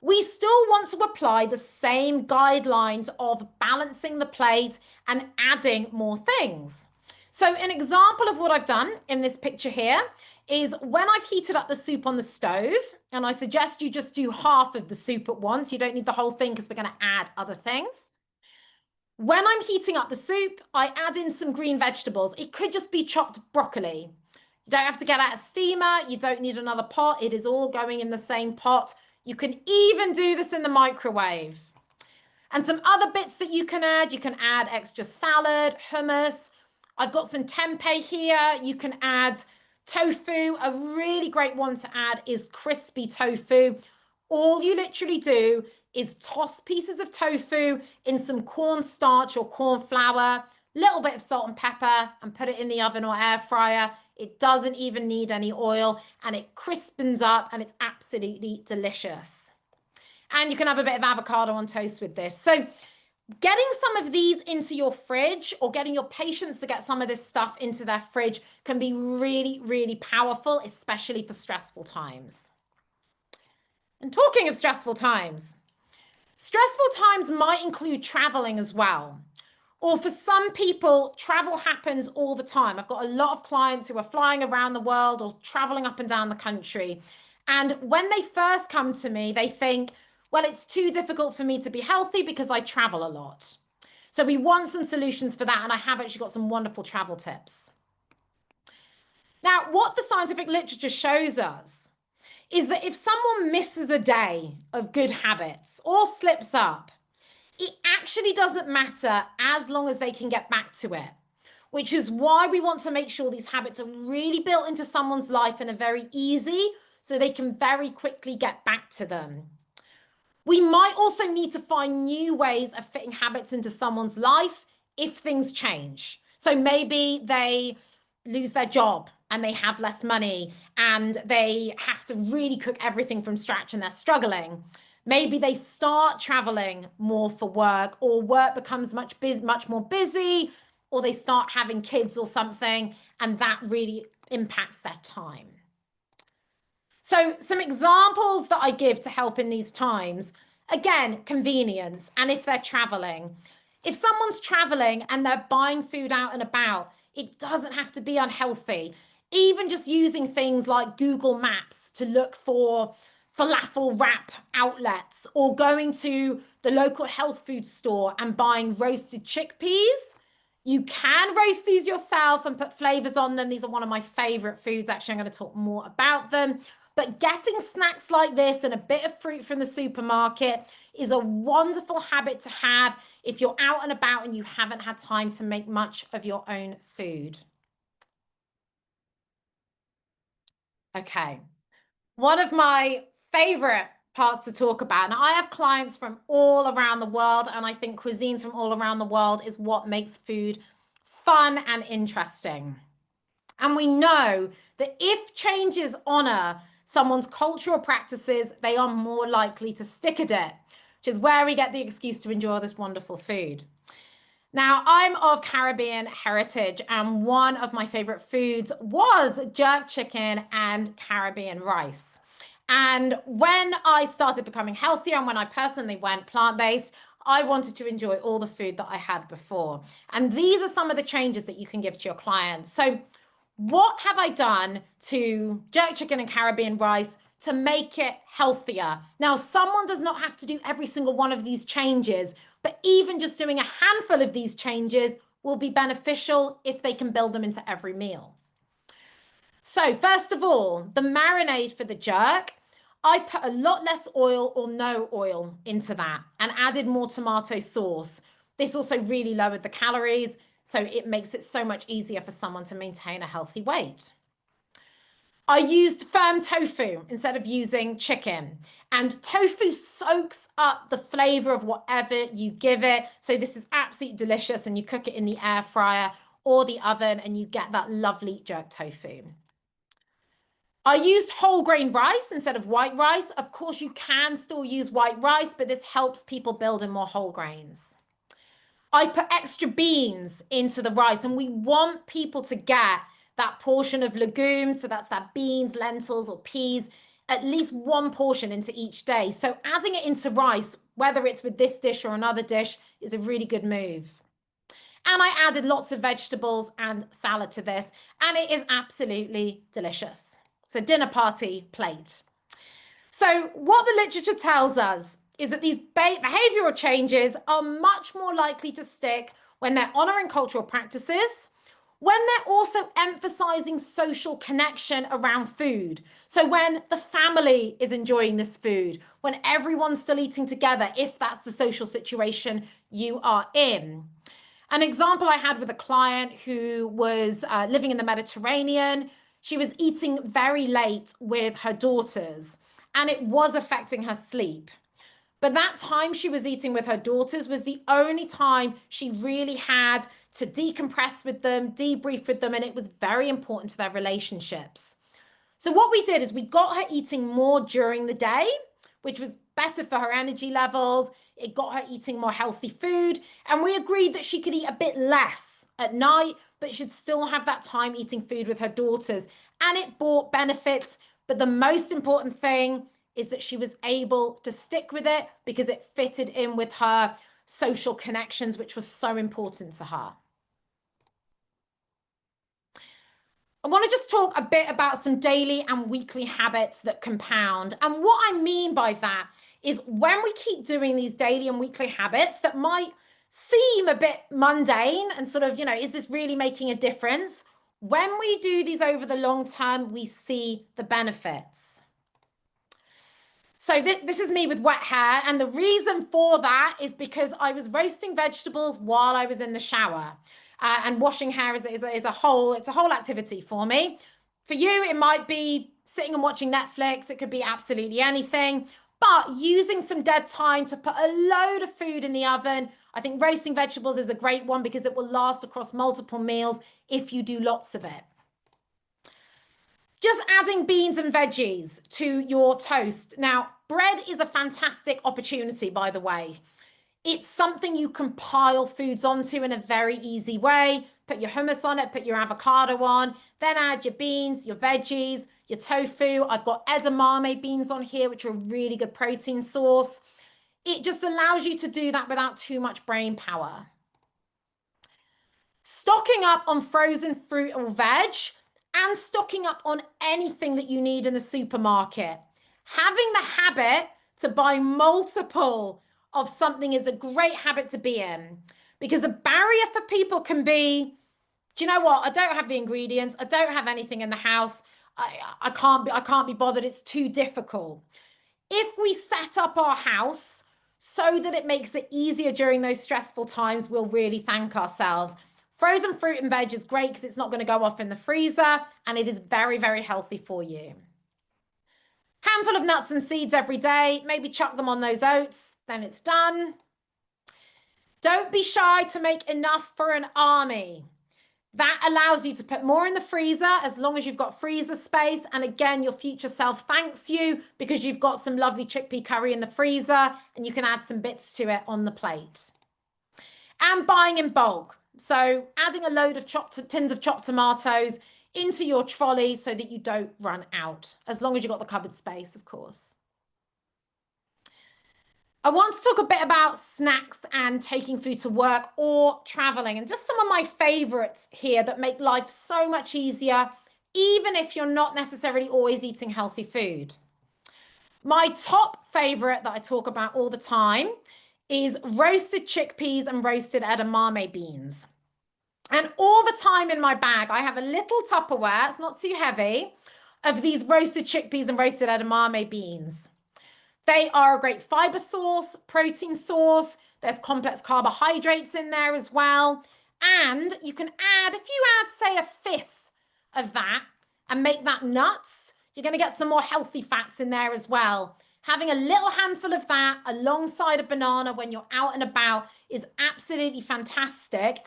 We still want to apply the same guidelines of balancing the plate and adding more things. So an example of what I've done in this picture here is when I've heated up the soup on the stove, and I suggest you just do half of the soup at once. You don't need the whole thing because we're going to add other things. When I'm heating up the soup, I add in some green vegetables. It could just be chopped broccoli. You don't have to get out a steamer. You don't need another pot. It is all going in the same pot. You can even do this in the microwave. And some other bits that you can add extra salad, hummus. I've got some tempeh here. You can add tofu. A really great one to add is crispy tofu. All you literally do is toss pieces of tofu in some cornstarch or corn flour, little bit of salt and pepper, and put it in the oven or air fryer. It doesn't even need any oil, and it crispens up, and it's absolutely delicious. And you can have a bit of avocado on toast with this. So getting some of these into your fridge or getting your patients to get some of this stuff into their fridge can be really, really powerful, especially for stressful times. And talking of stressful times might include traveling as well. Or for some people, travel happens all the time. I've got a lot of clients who are flying around the world or traveling up and down the country. And when they first come to me, they think, well, it's too difficult for me to be healthy because I travel a lot. So we want some solutions for that. And I have actually got some wonderful travel tips. Now, what the scientific literature shows us is that if someone misses a day of good habits or slips up, it actually doesn't matter as long as they can get back to it, which is why we want to make sure these habits are really built into someone's life and are very easy so they can very quickly get back to them. We might also need to find new ways of fitting habits into someone's life if things change. So maybe they lose their job and they have less money and they have to really cook everything from scratch and they're struggling. Maybe they start traveling more for work, or work becomes much more busy, or they start having kids or something, and that really impacts their time. So some examples that I give to help in these times, again, convenience, and if they're traveling. If someone's traveling and they're buying food out and about, it doesn't have to be unhealthy. Even just using things like Google Maps to look for falafel wrap outlets, or going to the local health food store and buying roasted chickpeas. You can roast these yourself and put flavors on them. These are one of my favorite foods. Actually, I'm going to talk more about them. But getting snacks like this and a bit of fruit from the supermarket is a wonderful habit to have if you're out and about and you haven't had time to make much of your own food. Okay, one of my favorite parts to talk about, and I have clients from all around the world, and I think cuisines from all around the world is what makes food fun and interesting. And we know that if changes honor someone's cultural practices, they are more likely to stick at it, which is where we get the excuse to enjoy this wonderful food. Now, I'm of Caribbean heritage, and one of my favorite foods was jerk chicken and Caribbean rice. And when I started becoming healthier and when I personally went plant-based, I wanted to enjoy all the food that I had before. And these are some of the changes that you can give to your clients. So what have I done to jerk chicken and Caribbean rice to make it healthier? Now, someone does not have to do every single one of these changes, but even just doing a handful of these changes will be beneficial if they can build them into every meal. So first of all, the marinade for the jerk, I put a lot less oil or no oil into that and added more tomato sauce. This also really lowered the calories, so it makes it so much easier for someone to maintain a healthy weight. I used firm tofu instead of using chicken, and tofu soaks up the flavor of whatever you give it. So this is absolutely delicious, and you cook it in the air fryer or the oven and you get that lovely jerk tofu. I used whole grain rice instead of white rice. Of course, you can still use white rice, but this helps people build in more whole grains. I put extra beans into the rice, and we want people to get that portion of legumes. So that's that beans, lentils, or peas, at least one portion into each day. So adding it into rice, whether it's with this dish or another dish, is a really good move. And I added lots of vegetables and salad to this, and it is absolutely delicious. It's a dinner party plate. So what the literature tells us is that these behavioral changes are much more likely to stick when they're honoring cultural practices, when they're also emphasizing social connection around food. So when the family is enjoying this food, when everyone's still eating together, if that's the social situation you are in. An example I had with a client who was living in the Mediterranean. She was eating very late with her daughters, and it was affecting her sleep. But that time she was eating with her daughters was the only time she really had to decompress with them, debrief with them, and it was very important to their relationships. So what we did is we got her eating more during the day, which was better for her energy levels. It got her eating more healthy food, and we agreed that she could eat a bit less at night, but she'd still have that time eating food with her daughters, and it brought benefits. But the most important thing is that she was able to stick with it because it fitted in with her social connections, which was so important to her. I want to just talk a bit about some daily and weekly habits that compound. And what I mean by that is when we keep doing these daily and weekly habits that might seem a bit mundane and sort of, is this really making a difference? When we do these over the long term, we see the benefits. So this is me with wet hair. And the reason for that is because I was roasting vegetables while I was in the shower. And washing hair is a whole activity for me. For you, it might be sitting and watching Netflix. It could be absolutely anything. But using some dead time to put a load of food in the oven, I think roasting vegetables is a great one because it will last across multiple meals if you do lots of it. Just adding beans and veggies to your toast. Now, bread is a fantastic opportunity, by the way. It's something you can pile foods onto in a very easy way. Put your hummus on it, put your avocado on, then add your beans, your veggies, your tofu. I've got edamame beans on here, which are a really good protein source. It just allows you to do that without too much brain power. Stocking up on frozen fruit or veg, and stocking up on anything that you need in the supermarket. Having the habit to buy multiple of something is a great habit to be in, because a barrier for people can be, do you know what? I don't have the ingredients. I don't have anything in the house. I can't be bothered. It's too difficult. If we set up our house so that it makes it easier during those stressful times, we'll really thank ourselves. Frozen fruit and veg is great because it's not going to go off in the freezer, and it is very, very healthy for you. Handful of nuts and seeds every day. Maybe chuck them on those oats, then it's done. Don't be shy to make enough for an army. That allows you to put more in the freezer as long as you've got freezer space. And again, your future self thanks you because you've got some lovely chickpea curry in the freezer and you can add some bits to it on the plate. And buying in bulk. So adding a load of tins of chopped tomatoes into your trolley so that you don't run out, as long as you've got the cupboard space, of course. I want to talk a bit about snacks and taking food to work or traveling, and just some of my favorites here that make life so much easier, even if you're not necessarily always eating healthy food. My top favorite that I talk about all the time is roasted chickpeas and roasted edamame beans. And all the time in my bag, I have a little Tupperware, it's not too heavy, of these roasted chickpeas and roasted edamame beans. They are a great fiber source, protein source. There's complex carbohydrates in there as well. And you can add, if you add, say, a fifth of that and make that nuts, you're going to get some more healthy fats in there as well. Having a little handful of that alongside a banana when you're out and about is absolutely fantastic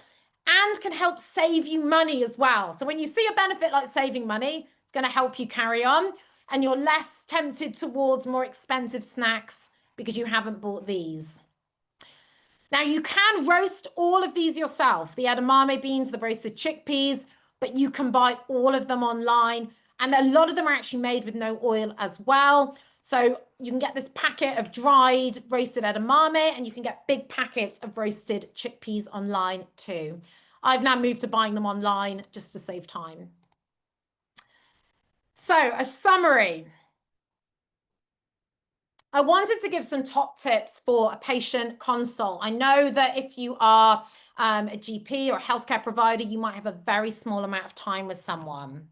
and can help save you money as well. So when you see a benefit like saving money, it's going to help you carry on and you're less tempted towards more expensive snacks because you haven't bought these. Now you can roast all of these yourself, the edamame beans, the roasted chickpeas, but you can buy all of them online. And a lot of them are actually made with no oil as well. So you can get this packet of dried roasted edamame and you can get big packets of roasted chickpeas online too. I've now moved to buying them online just to save time. So a summary. I wanted to give some top tips for a patient consult. I know that if you are a GP or a healthcare provider, you might have a very small amount of time with someone.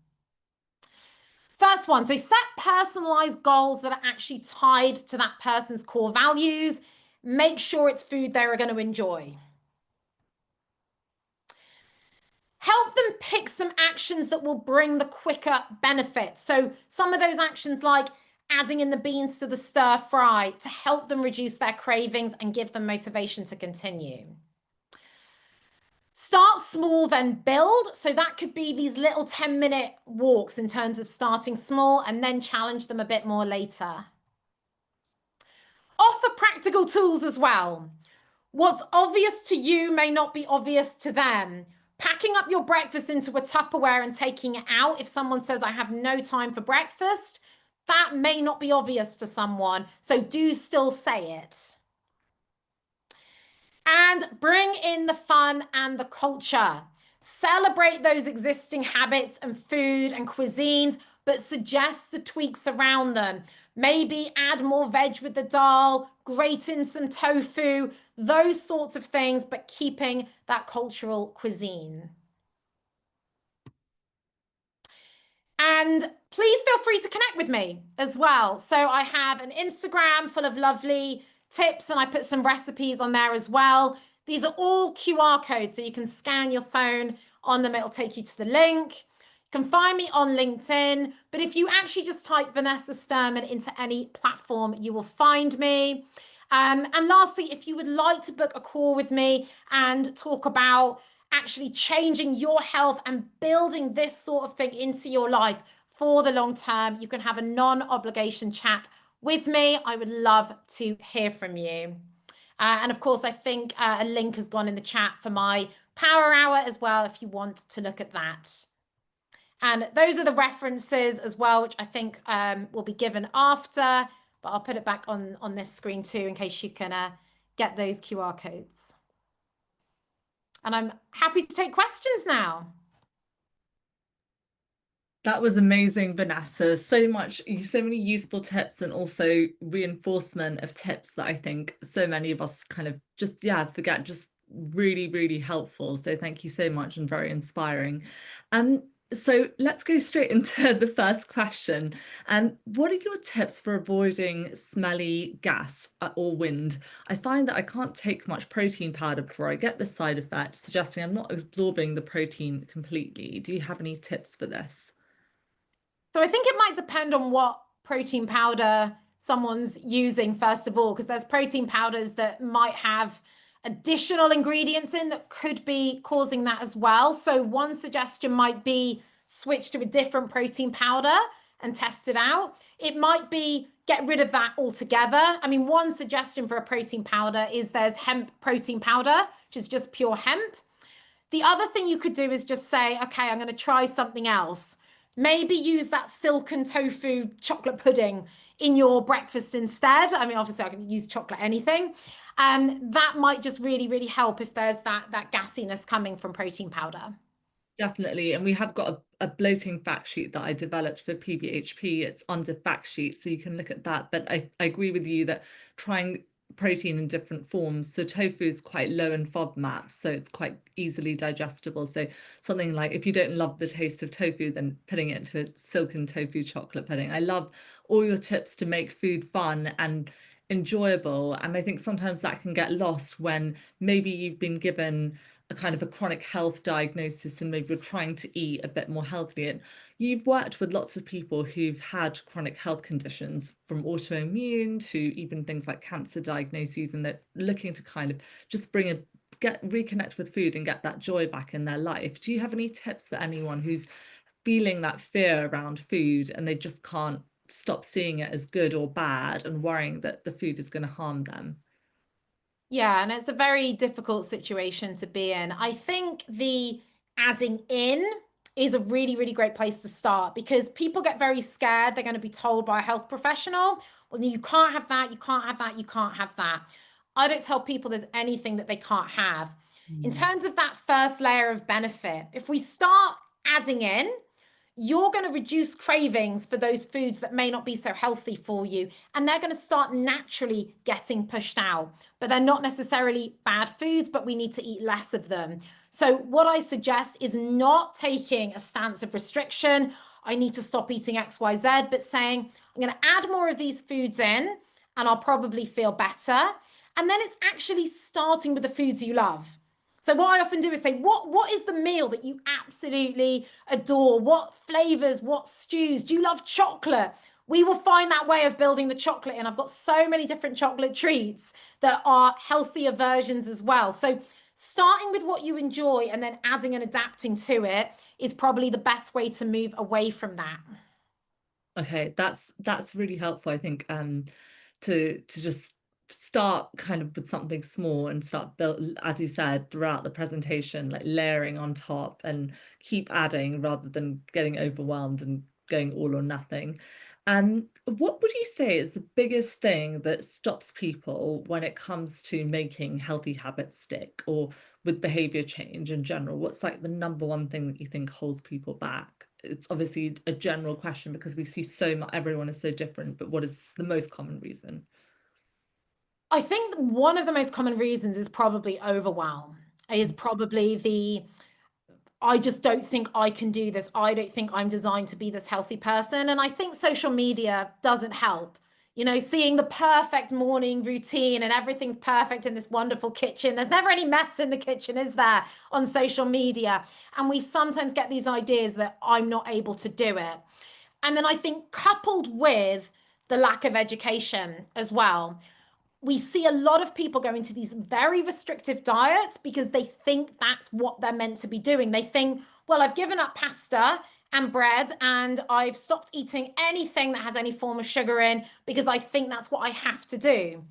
First one, so set personalized goals that are actually tied to that person's core values. Make sure it's food they're going to enjoy. Help them pick some actions that will bring the quicker benefits. So some of those actions like adding in the beans to the stir fry to help them reduce their cravings and give them motivation to continue. Start small, then build. So that could be these little 10-minute walks in terms of starting small and then challenge them a bit more later. Offer practical tools as well. What's obvious to you may not be obvious to them. Packing up your breakfast into a Tupperware and taking it out, if someone says, I have no time for breakfast, that may not be obvious to someone. So do still say it. And bring in the fun and the culture. Celebrate those existing habits and food and cuisines, but suggest the tweaks around them. Maybe add more veg with the dal, grate in some tofu, those sorts of things, but keeping that cultural cuisine. And And please feel free to connect with me as well. So I have an Instagram full of lovely tips, and I put some recipes on there as well. These are all QR codes, so you can scan your phone on them. It'll take you to the link. You can find me on LinkedIn, but if you actually just type Vanessa Sturman into any platform, you will find me. And lastly, if you would like to book a call with me and talk about actually changing your health and building this sort of thing into your life for the long term, you can have a non-obligation chat with me. I would love to hear from you. And of course, I think a link has gone in the chat for my power hour as well, if you want to look at that. And those are the references as well, which I think will be given after, but I'll put it back on this screen too, in case you can get those QR codes. And I'm happy to take questions now. That was amazing, Vanessa. So many useful tips and also reinforcement of tips that I think so many of us kind of just, forget, just really, really helpful. So thank you so much and very inspiring. So let's go straight into the first question. What are your tips for avoiding smelly gas or wind? I find that I can't take much protein powder before I get this side effect, suggesting I'm not absorbing the protein completely. Do you have any tips for this? So I think it might depend on what protein powder someone's using, first of all, because there's protein powders that might have additional ingredients in that could be causing that as well. So one suggestion might be switch to a different protein powder and test it out. It might be get rid of that altogether. I mean, one suggestion for a protein powder is there's hemp protein powder, which is just pure hemp. The other thing you could do is just say, okay, I'm going to try something else. Maybe use that silken tofu chocolate pudding in your breakfast instead. I mean, obviously I can use chocolate anything. That might just really, really help if there's that gassiness coming from protein powder. Definitely. And we have got a bloating fact sheet that I developed for PBHP. It's under fact sheet, so you can look at that. But I agree with you that trying protein in different forms. So tofu is quite low in FODMAP, so it's quite easily digestible. So something like, if you don't love the taste of tofu, then putting it into a silken tofu chocolate pudding. I love all your tips to make food fun and enjoyable. And I think sometimes that can get lost when maybe you've been given a kind of a chronic health diagnosis and maybe you're trying to eat a bit more healthily. And you've worked with lots of people who've had chronic health conditions, from autoimmune to even things like cancer diagnoses, and they're looking to kind of just reconnect with food and get that joy back in their life. Do you have any tips for anyone who's feeling that fear around food and they just can't stop seeing it as good or bad and worrying that the food is going to harm them? Yeah, and it's a very difficult situation to be in. I think the adding in is a really, really great place to start, because people get very scared. They're going to be told by a health professional, well, you can't have that, you can't have that, you can't have that. I don't tell people there's anything that they can't have. In terms of that first layer of benefit, if we start adding in, you're going to reduce cravings for those foods that may not be so healthy for you. And they're going to start naturally getting pushed out. But they're not necessarily bad foods, but we need to eat less of them. So what I suggest is not taking a stance of restriction. I need to stop eating X, Y, Z, but saying, I'm going to add more of these foods in and I'll probably feel better. And then it's actually starting with the foods you love. So what I often do is say, what is the meal that you absolutely adore? What flavors, what stews? Do you love chocolate? We will find that way of building the chocolate in. I've got so many different chocolate treats that are healthier versions as well. So starting with what you enjoy and then adding and adapting to it is probably the best way to move away from that. Okay, that's really helpful, I think, to just start kind of with something small and start build, as you said, throughout the presentation, like layering on top and keep adding rather than getting overwhelmed and going all or nothing. And what would you say is the biggest thing that stops people when it comes to making healthy habits stick, or with behavior change in general? What's like the number one thing that you think holds people back? It's obviously a general question because we see so much, everyone is so different, but what is the most common reason? I think one of the most common reasons is probably overwhelm, is probably the I just don't think I can do this. I don't think I'm designed to be this healthy person. And I think social media doesn't help. Seeing the perfect morning routine and everything's perfect in this wonderful kitchen. There's never any mess in the kitchen, is there, on social media? And we sometimes get these ideas that I'm not able to do it. And then I think coupled with the lack of education as well, we see a lot of people going to these very restrictive diets because they think that's what they're meant to be doing. They think, well, I've given up pasta and bread and I've stopped eating anything that has any form of sugar in because I think that's what I have to do.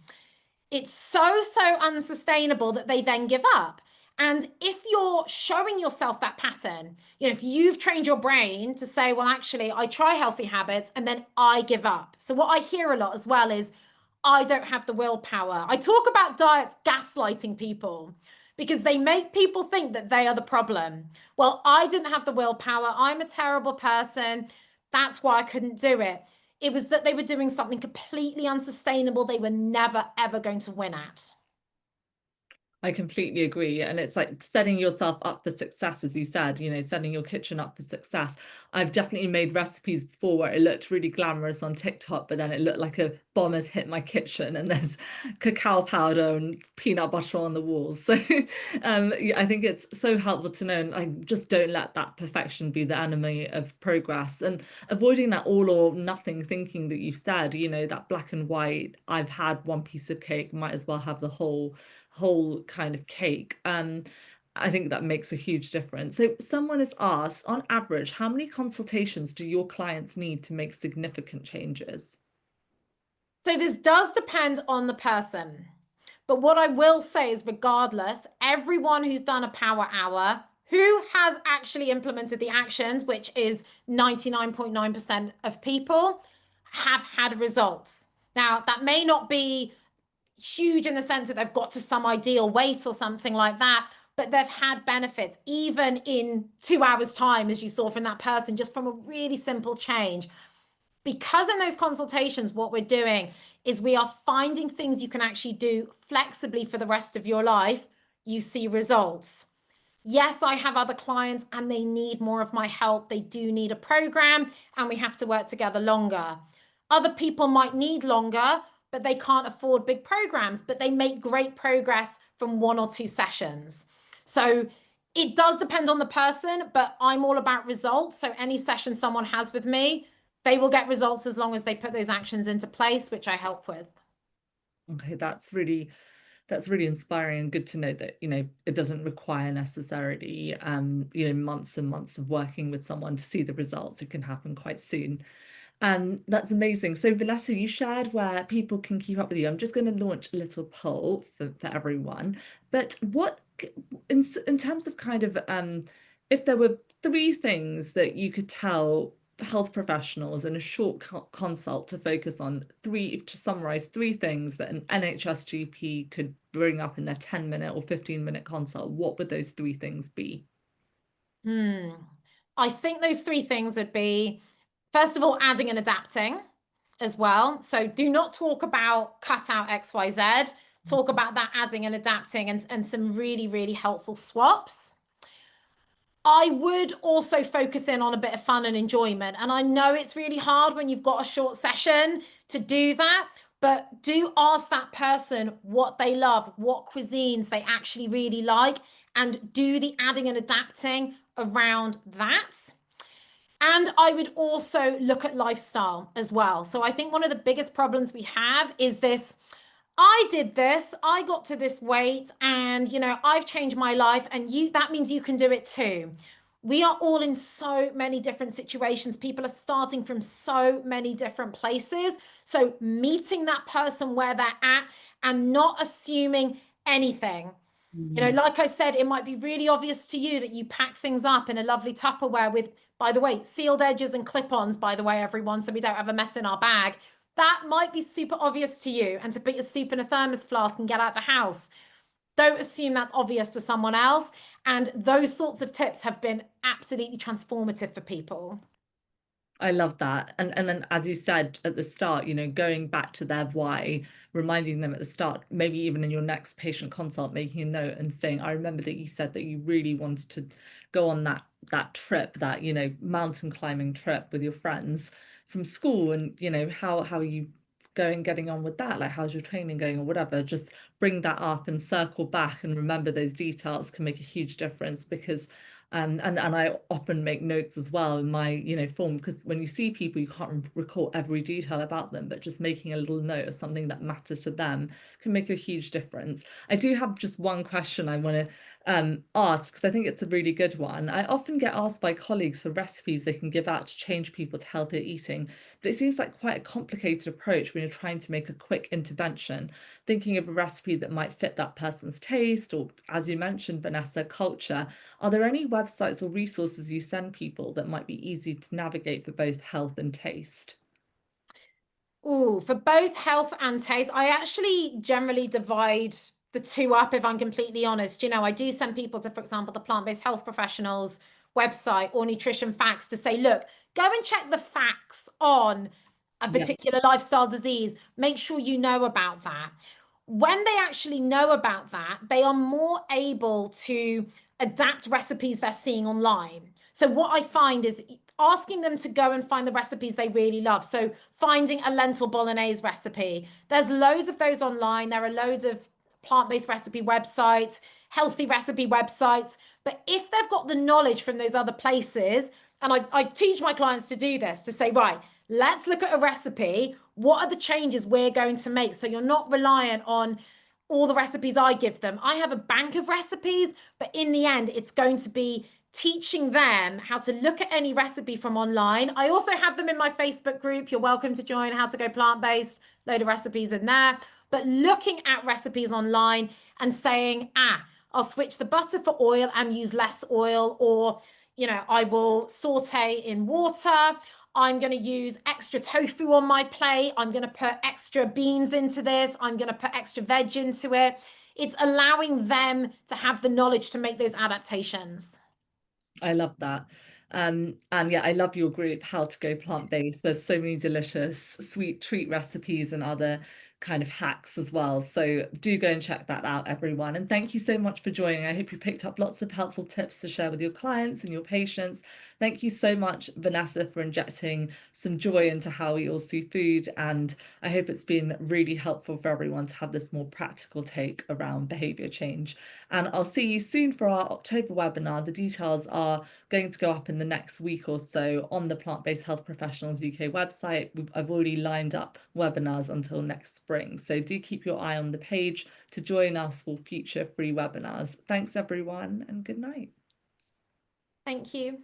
It's so unsustainable that they then give up. And if you're showing yourself that pattern, if you've trained your brain to say, well, actually, I try healthy habits and then I give up. So what I hear a lot as well is, I don't have the willpower. I talk about diets gaslighting people because they make people think that they are the problem. Well, I didn't have the willpower. I'm a terrible person. That's why I couldn't do it. It was that they were doing something completely unsustainable they were never, ever going to win at. I completely agree. And it's like setting yourself up for success, as you said, setting your kitchen up for success. I've definitely made recipes before where it looked really glamorous on TikTok, but then it looked like a bomb has hit my kitchen and there's cacao powder and peanut butter on the walls. So yeah, I think it's so helpful to know. And I just don't let that perfection be the enemy of progress, and avoiding that all or nothing thinking that you've said, that black and white, I've had one piece of cake, might as well have the whole kind of cake. I think that makes a huge difference. So someone has asked, on average, how many consultations do your clients need to make significant changes? So this does depend on the person. But what I will say is, regardless, everyone who's done a power hour, who has actually implemented the actions, which is 99.9% of people, have had results. Now, that may not be huge in the sense that they've got to some ideal weight or something like that, but they've had benefits even in 2 hours time, as you saw from that person, just from a really simple change. Because in those consultations, what we're doing is we are finding things you can actually do flexibly for the rest of your life. You see results. Yes, I have other clients and they need more of my help. They do need a program and we have to work together longer. Other people might need longer, but they can't afford big programs, but they make great progress from 1 or 2 sessions. So it does depend on the person, but I'm all about results. So any session someone has with me, they will get results as long as they put those actions into place, which I help with. Okay, that's really inspiring and good to know that, it doesn't require necessarily, months and months of working with someone to see the results. It can happen quite soon. That's amazing. So Vanessa, you shared where people can keep up with you. I'm just going to launch a little poll for everyone. But what, in terms of kind of, if there were 3 things that you could tell health professionals in a short consult to focus on, to summarize 3 things that an NHS GP could bring up in their 10-minute or 15-minute consult, what would those 3 things be? I think those 3 things would be, first of all, adding and adapting as well. So do not talk about cut out XYZ. Talk about that adding and adapting and some really, really helpful swaps. I would also focus in on a bit of fun and enjoyment. And I know it's really hard when you've got a short session to do that, but do ask that person what they love, what cuisines they actually really like, and do the adding and adapting around that. And I would also look at lifestyle as well. So I think one of the biggest problems we have is this, I did this, I got to this weight, and I've changed my life, and that means you can do it too. We are all in so many different situations. People are starting from so many different places. So meeting that person where they're at and not assuming anything. Like I said, it might be really obvious to you that you pack things up in a lovely Tupperware with, by the way, sealed edges and clip-ons, by the way, everyone, so we don't have a mess in our bag. That might be super obvious to you, and to put your soup in a thermos flask and get out the house. Don't assume that's obvious to someone else. And those sorts of tips have been absolutely transformative for people. I love that. And then, as you said at the start, going back to their why, reminding them at the start, maybe even in your next patient consult, making a note and saying, I remember that you said that you really wanted to go on that trip, that, mountain climbing trip with your friends from school, and, how are you getting on with that? Like, how's your training going or whatever? Just bring that up and circle back and remember those details can make a huge difference, because and I often make notes as well in my, form, because when you see people, you can't recall every detail about them, but just making a little note of something that matters to them can make a huge difference. I do have just one question I want to ask, because I think it's a really good one. I often get asked by colleagues for recipes they can give out to change people to healthier eating, but it seems like quite a complicated approach when you're trying to make a quick intervention, thinking of a recipe that might fit that person's taste, or, as you mentioned, Vanessa, culture. Are there any websites or resources you send people that might be easy to navigate for both health and taste? Oh, for both health and taste, I actually generally divide the two up, if I'm completely honest. I do send people to, for example, the plant-based health professionals website or nutrition facts to say, look, go and check the facts on a Yeah, particular lifestyle disease. Make sure you know about that. When they actually know about that, they are more able to adapt recipes they're seeing online. So what I find is asking them to go and find the recipes they really love. So finding a lentil bolognese recipe. There's loads of those online. There are loads of plant-based recipe websites, healthy recipe websites. But if they've got the knowledge from those other places, and I teach my clients to do this, to say, right, let's look at a recipe. What are the changes we're going to make? So you're not reliant on all the recipes I give them. I have a bank of recipes, but in the end, it's going to be teaching them how to look at any recipe from online. I also have them in my Facebook group. You're welcome to join How to Go Plant-Based, load of recipes in there. But looking at recipes online and saying, I'll switch the butter for oil and use less oil, or, I will saute in water. I'm going to use extra tofu on my plate. I'm going to put extra beans into this. I'm going to put extra veg into it. It's allowing them to have the knowledge to make those adaptations. I love that. And yeah, I love your group, How to Go Plant-Based. There's so many delicious sweet treat recipes and other kind of hacks as well. So do go and check that out, everyone. And thank you so much for joining. I hope you picked up lots of helpful tips to share with your clients and your patients. Thank you so much, Vanessa, for injecting some joy into how we all see food. And I hope it's been really helpful for everyone to have this more practical take around behavior change. And I'll see you soon for our October webinar. The details are going to go up in the next week or so on the Plant-Based Health Professionals UK website. I've already lined up webinars until next spring. So do keep your eye on the page to join us for future free webinars. Thanks, everyone, and good night. Thank you.